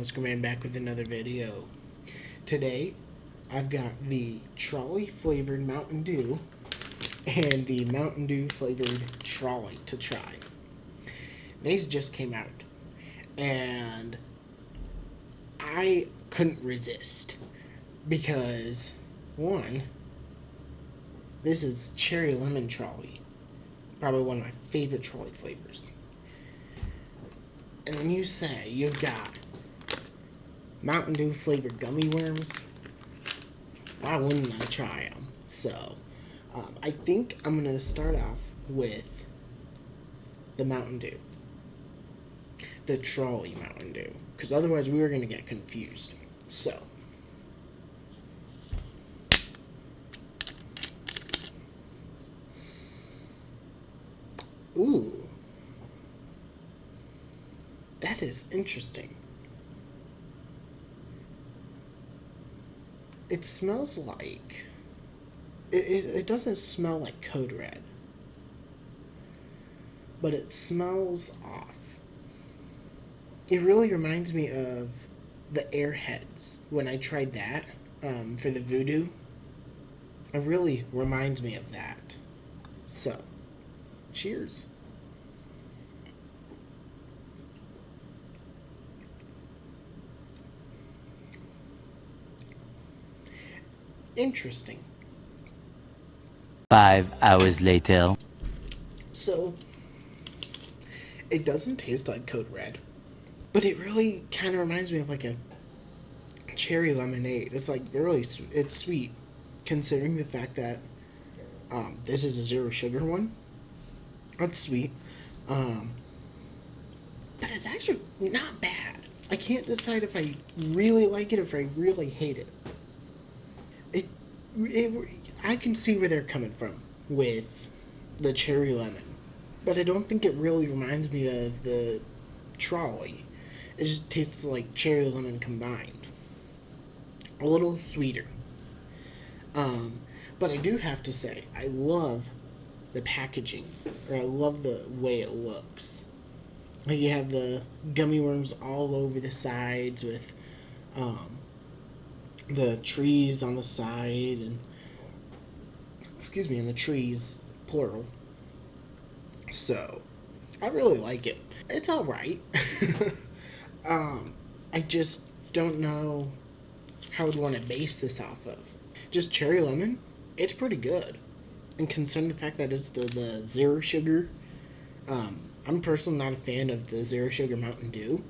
Oscar Man back with another video. Today, I've got the Trolli-flavored Mountain Dew and the Mountain Dew flavored Trolli to try. These just came out, and I couldn't resist because, one, this is cherry lemon Trolli, probably one of my favorite Trolli flavors. And when you say you've got Mountain Dew flavored gummy worms, why wouldn't I try them? So, I think I'm going to start off with the Mountain Dew. The Trolli Mountain Dew. Because otherwise we were going to get confused. So, ooh. That is interesting. It smells like... It doesn't smell like Code Red. But it smells off. It really reminds me of the Airheads. When I tried that for the Voodoo. It really reminds me of that. So, cheers. Interesting. 5 hours later. So, it doesn't taste like Code Red, but it really kind of reminds me of like a cherry lemonade. It's like really, it's sweet, considering the fact that this is a zero sugar one. That's sweet, but it's actually not bad. I can't decide if I really like it or if I really hate it. I can see where they're coming from with the cherry lemon, but I don't think it really reminds me of the Trolli. It just tastes like cherry lemon combined. A little sweeter. But I do have to say, I love the packaging, or I love the way it looks. Like you have the gummy worms all over the sides with the trees on the side, and and the trees plural. So I really like it. It's all right. I just don't know how I'd want to base this off of. Just cherry lemon, it's pretty good. And considering the fact that it's the zero sugar, I'm personally not a fan of the zero sugar Mountain Dew.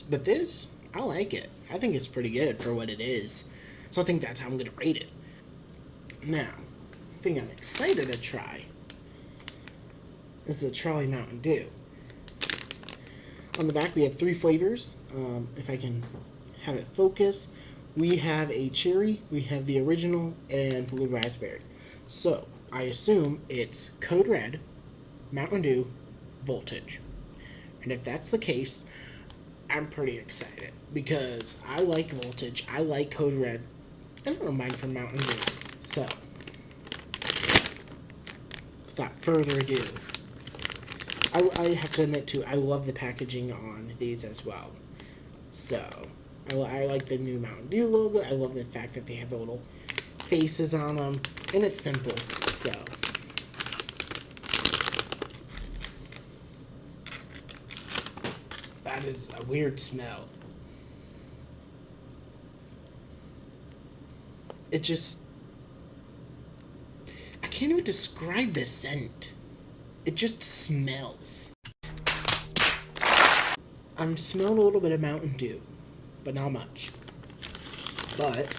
But this, I like it. I think it's pretty good for what it is. So I think that's how I'm going to rate it. Now, the thing I'm excited to try is the Trolli Mountain Dew. On the back we have 3 flavors. If I can have it focus. We have a cherry, we have the original, and blue raspberry. So, I assume it's Code Red, Mountain Dew, Voltage. And if that's the case, I'm pretty excited because I like Voltage, I like Code Red, and I don't mind for Mountain Dew. So, without further ado, I have to admit too, I love the packaging on these as well. So, I like the new Mountain Dew logo. I love the fact that they have the little faces on them, and it's simple. So, that is a weird smell. It just... I can't even describe the scent. It just smells. I'm smelling a little bit of Mountain Dew, but not much. But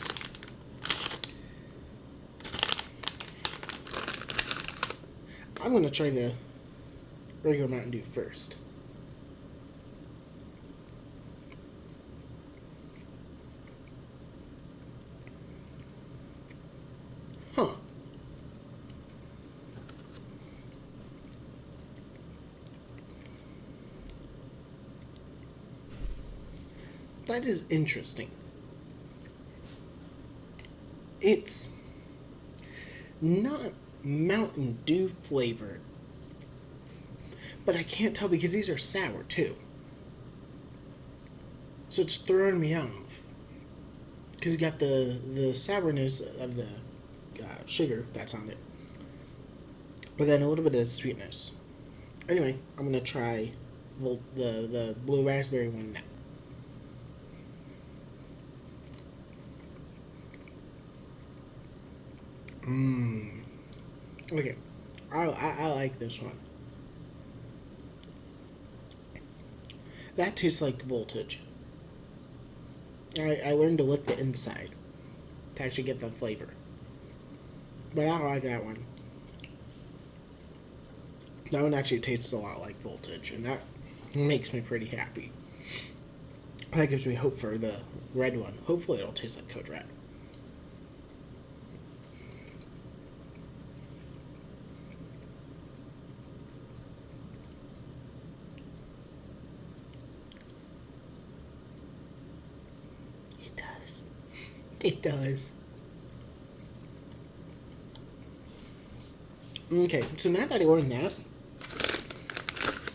I'm going to try the regular Mountain Dew first. Huh. That is interesting. It's not Mountain Dew flavored, but I can't tell because these are sour too. So it's throwing me off. Because you got the sourness of the sugar that's on it. But then a little bit of sweetness. Anyway, I'm going to try the blue raspberry one now. Mmm. Okay. I like this one. That tastes like voltage. I learned to lick the inside to actually get the flavor. But I like that one. That one actually tastes a lot like voltage, and that makes me pretty happy. That gives me hope for the red one. Hopefully it'll taste like Code Red. It does. It does. Okay, so now that I learned that,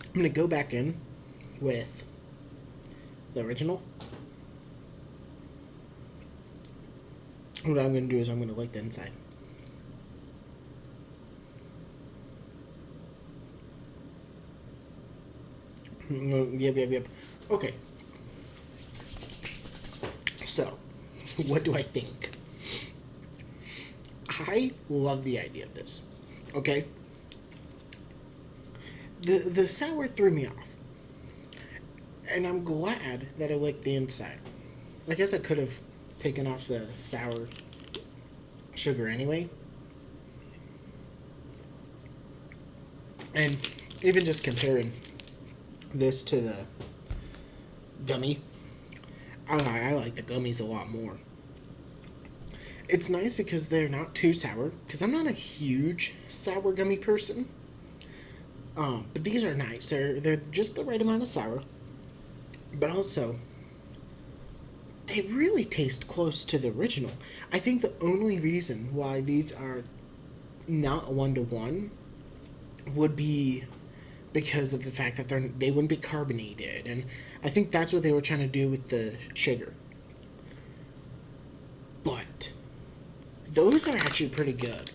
I'm going to go back in with the original. What I'm going to do is I'm going to lick the inside. Yep. Okay. So, what do I think? I love the idea of this. Okay? The sour threw me off. And I'm glad that I licked the inside. I guess I could have taken off the sour sugar anyway. And even just comparing this to the gummy, I like the gummies a lot more. It's nice because they're not too sour, because I'm not a huge sour gummy person. But these are nice. They're just the right amount of sour. But also, they really taste close to the original. I think the only reason why these are not 1-to-1 would be because of the fact that they wouldn't be carbonated, and I think that's what they were trying to do with the sugar. But those are actually pretty good.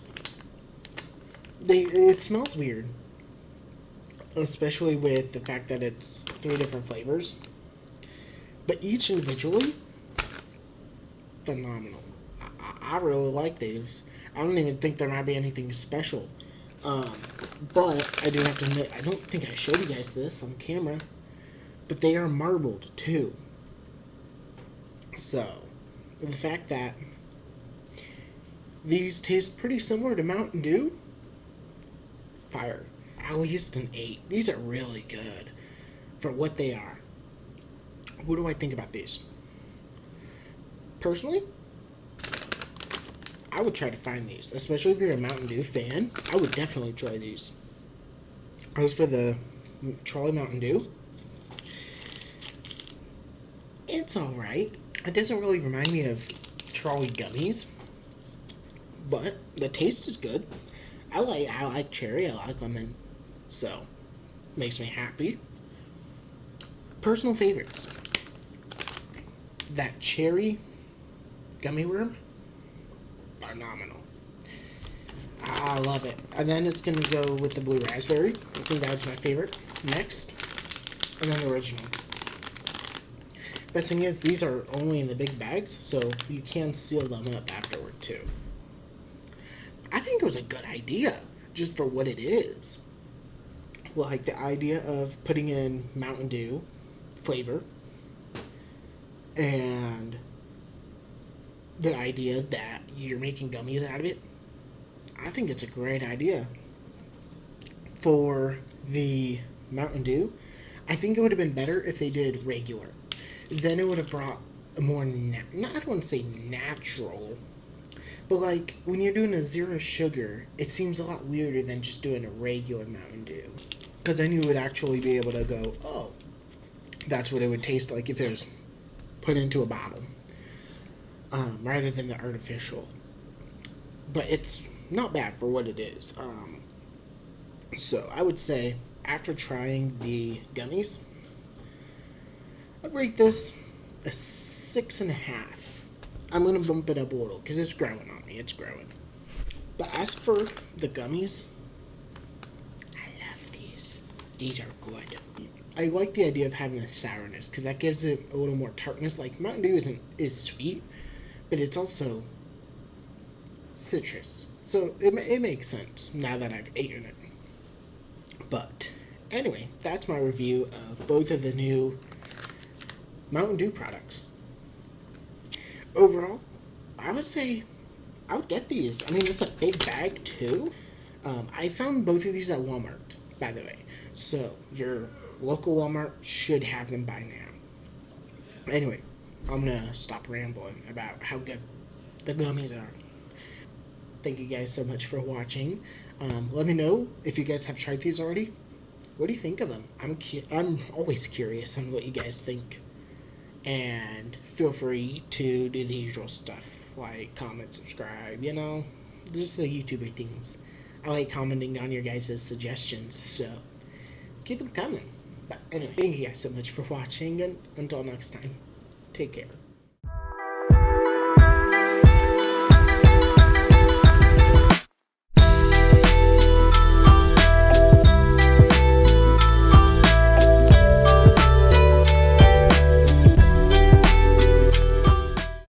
It smells weird, especially with the fact that it's 3 different flavors. But each individually, phenomenal. I really like these. I don't even think there might be anything special. But I do have to admit, I don't think I showed you guys this on camera, but they are marbled too. So, the fact that these taste pretty similar to Mountain Dew, fire. At least an 8. These are really good for what they are. What do I think about these? Personally, I would try to find these, especially if you're a Mountain Dew fan. I would definitely try these. As for the Trolli Mountain Dew, it's alright. It doesn't really remind me of Trolli gummies, but the taste is good. I like cherry, I like lemon, so makes me happy. Personal favorites. That cherry gummy worm, phenomenal. I love it. And then it's gonna go with the blue raspberry. I think that's my favorite next. And then the original. Best thing is, these are only in the big bags, so you can seal them up afterward too. I think it was a good idea, just for what it is. Like the idea of putting in Mountain Dew flavor, and the idea that you're making gummies out of it. I think it's a great idea. For the Mountain Dew, I think it would have been better if they did regular. Then it would have brought a more, I don't want to say natural, but like when you're doing a 0 sugar, it seems a lot weirder than just doing a regular Mountain Dew. Because then you would actually be able to go, oh, that's what it would taste like if it was put into a bottle, rather than the artificial. But it's not bad for what it is. So I would say, after trying the gummies, I'd rate this a 6.5. I'm gonna bump it up a little because it's growing on me. It's growing. But as for the gummies, I love these. These are good. I like the idea of having the sourness because that gives it a little more tartness. Like Mountain Dew is sweet, but it's also citrus. So it makes sense now that I've eaten it. But anyway, that's my review of both of the new Mountain Dew products. Overall, I would say I would get these. I mean, it's a big bag too. I found both of these at Walmart, by the way. So your local Walmart should have them by now. Anyway, I'm gonna stop rambling about how good the gummies are. Thank you guys so much for watching. Let me know if you guys have tried these already. What do you think of them? I'm always curious on what you guys think. And feel free to do the usual stuff like comment, subscribe, just the YouTuber things. I like commenting on your guys' suggestions, so keep them coming. But anyway, thank you guys so much for watching, and until next time, take care.